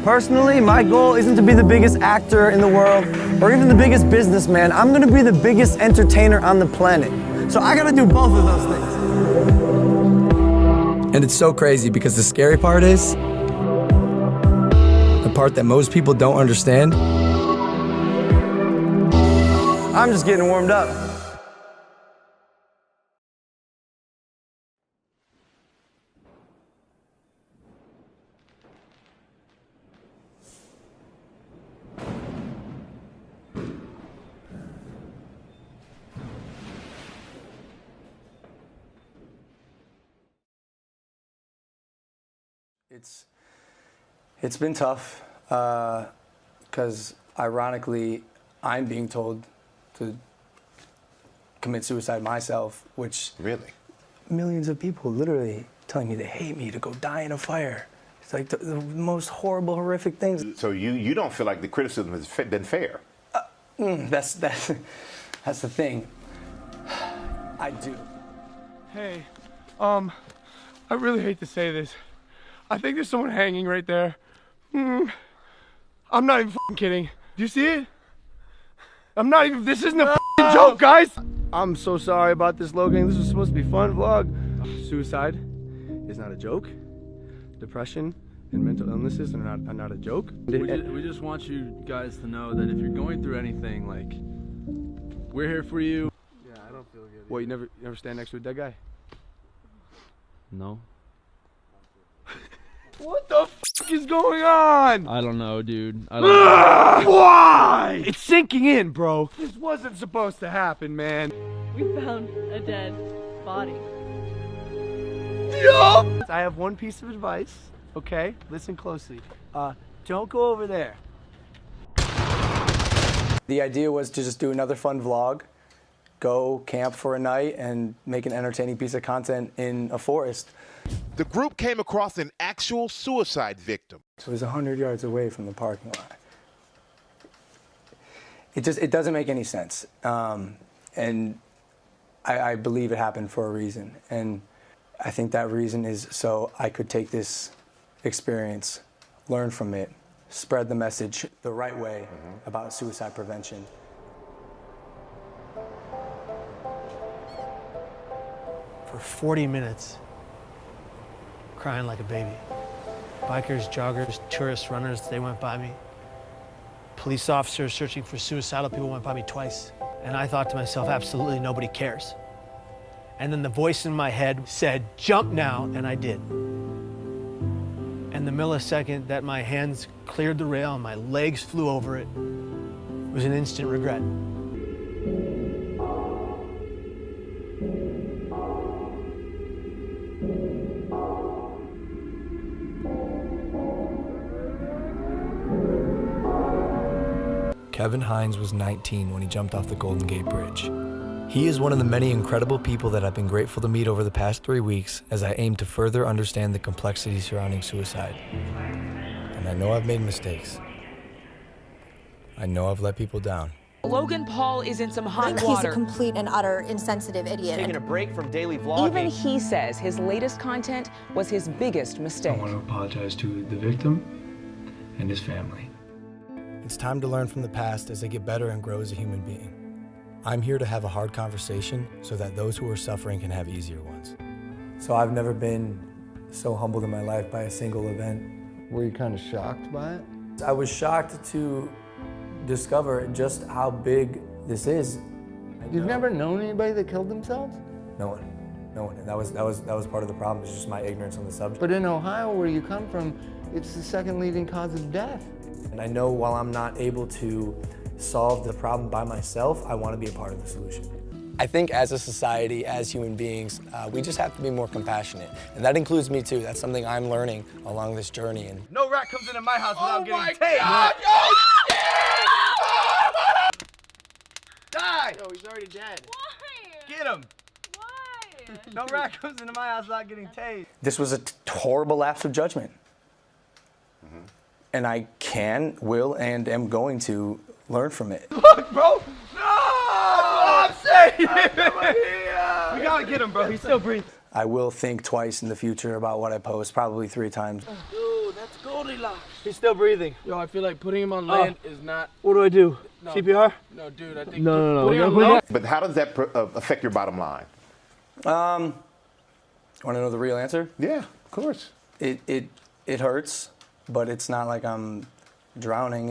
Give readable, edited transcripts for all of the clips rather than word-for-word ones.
Personally, my goal isn't to be the biggest actor in the world or even the biggest businessman. I'm gonna be the biggest entertainer on the planet. So I gotta do both of those things. And it's so crazy because the scary part is, the part that most people don't understand, I'm just getting warmed up. It's been tough because ironically I'm being told to commit suicide myself, which really millions of people literally telling me they hate me to go die in a fire. It's like the most horrible, horrific things. So you don't feel like the criticism has been fair? That's the thing. I do. Hey, I really hate to say this. I think there's someone hanging right there. I'm not even f***ing kidding. Do you see it? This isn't a f***ing joke, guys! I'm so sorry about this, Logan. This was supposed to be a fun vlog. Suicide is not a joke. Depression and mental illnesses are not a joke. We just want you guys to know that if you're going through anything, like, we're here for you. Yeah, I don't feel good. What, you never stand next to a dead guy? No. What the f is going on? I don't know, dude. I don't know. Why? It's sinking in, bro. This wasn't supposed to happen, man. We found a dead body. Yup! I have one piece of advice, okay? Listen closely. Don't go over there. The idea was to just do another fun vlog, go camp for a night, and make an entertaining piece of content in a forest. The group came across an actual suicide victim. So it was 100 yards away from the parking lot. It doesn't make any sense. And I believe it happened for a reason. And I think that reason is so I could take this experience, learn from it, spread the message the right way about suicide prevention. For 40 minutes, crying like a baby. Bikers, joggers, tourists, runners, they went by me. Police officers searching for suicidal people went by me twice. And I thought to myself, absolutely nobody cares. And then the voice in my head said, jump now, and I did. And the millisecond that my hands cleared the rail and my legs flew over it was an instant regret. Kevin Hines was 19 when he jumped off the Golden Gate Bridge. He is one of the many incredible people that I've been grateful to meet over the past 3 weeks as I aim to further understand the complexities surrounding suicide. And I know I've made mistakes. I know I've let people down. Logan Paul is in some hot water. He's a complete and utter insensitive idiot. Taking a break from daily vlogging. Even he says his latest content was his biggest mistake. I want to apologize to the victim and his family. It's time to learn from the past as they get better and grow as a human being. I'm here to have a hard conversation so that those who are suffering can have easier ones. So I've never been so humbled in my life by a single event. Were you kind of shocked by it? I was shocked to discover just how big this is. You've never known anybody that killed themselves? No one. And that was part of the problem. It's just my ignorance on the subject. But in Ohio, where you come from, it's the second leading cause of death. And I know while I'm not able to solve the problem by myself, I want to be a part of the solution. I think as a society, as human beings, we just have to be more compassionate. And that includes me too. That's something I'm learning along this journey. And no rat comes into my house without getting tased. God! Oh, die! No, he's already dead. Why? Get him! Why? No rat comes into my house without getting tased. this was a horrible lapse of judgment. And I can, will, and am going to learn from it. Look, bro! No! I'm saying! We gotta get him, bro. He's still breathing. I will think twice in the future about what I post, probably 3 times. Dude, that's He's still breathing. Yo, I feel like putting him on land is not. What do I do? No. CPR? No, dude, I think. No. Putting him on land. But how does that affect your bottom line? Want to know the real answer? Yeah, of course. It hurts, but it's not like I'm drowning.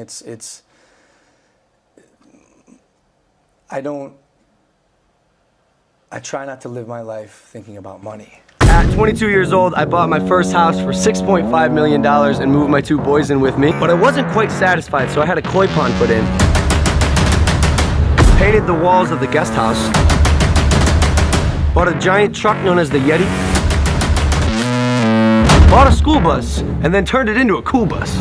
I try not to live my life thinking about money. At 22 years old, I bought my first house for $6.5 million and moved my 2 boys in with me. But I wasn't quite satisfied, so I had a koi pond put in. Painted the walls of the guest house. Bought a giant truck known as the Yeti. Bought a school bus, and then turned it into a cool bus.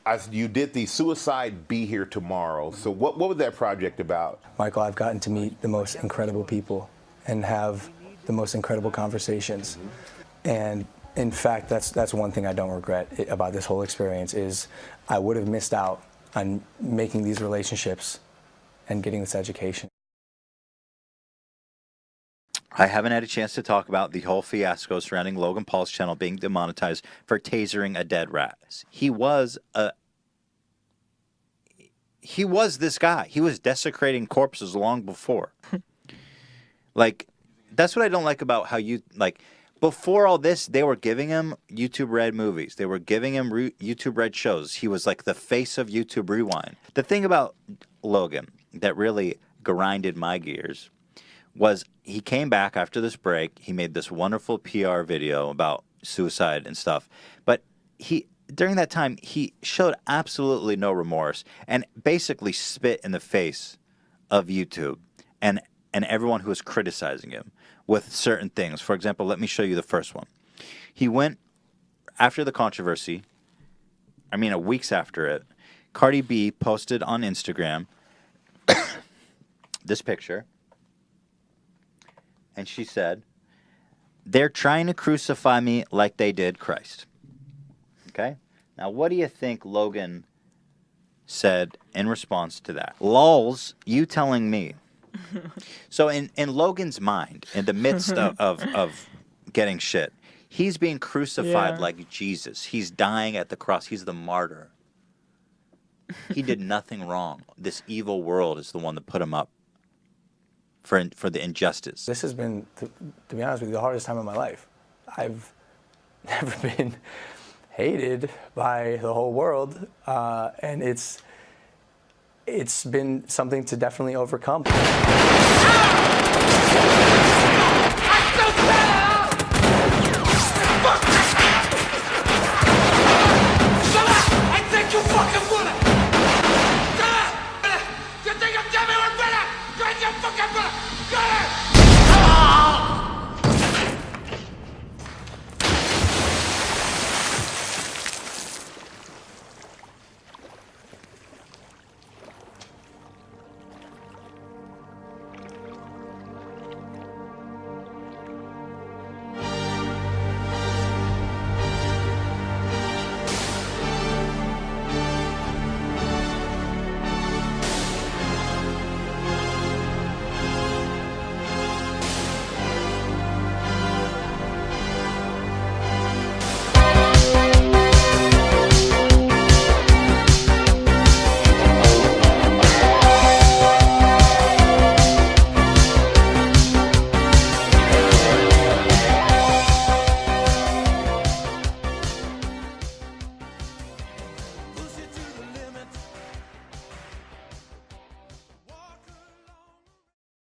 As you did the Suicide Be Here Tomorrow, so what was that project about? Michael, I've gotten to meet the most incredible people and have the most incredible conversations. And in fact, that's one thing I don't regret about this whole experience is I would have missed out on making these relationships and getting this education. I haven't had a chance to talk about the whole fiasco surrounding Logan Paul's channel being demonetized for tasering a dead rat. He was this guy. He was desecrating corpses long before. Like, that's what I don't like about how before all this, they were giving him YouTube Red movies. They were giving him YouTube Red shows. He was like the face of YouTube Rewind. The thing about Logan that really grinded my gears was he came back after this break. He made this wonderful PR video about suicide and stuff. But during that time, he showed absolutely no remorse and basically spit in the face of YouTube and everyone who was criticizing him with certain things. For example, let me show you the first one. He went, after the controversy, weeks after it, Cardi B posted on Instagram this picture. And she said, "They're trying to crucify me like they did Christ." Okay? Now, what do you think Logan said in response to that? Lols, you telling me. So in Logan's mind, in the midst of getting shit, he's being crucified like Jesus. He's dying at the cross. He's the martyr. He did nothing wrong. This evil world is the one that put him up for the injustice. This has been, to be honest with you, the hardest time of my life. I've never been hated by the whole world, and it's been something to definitely overcome.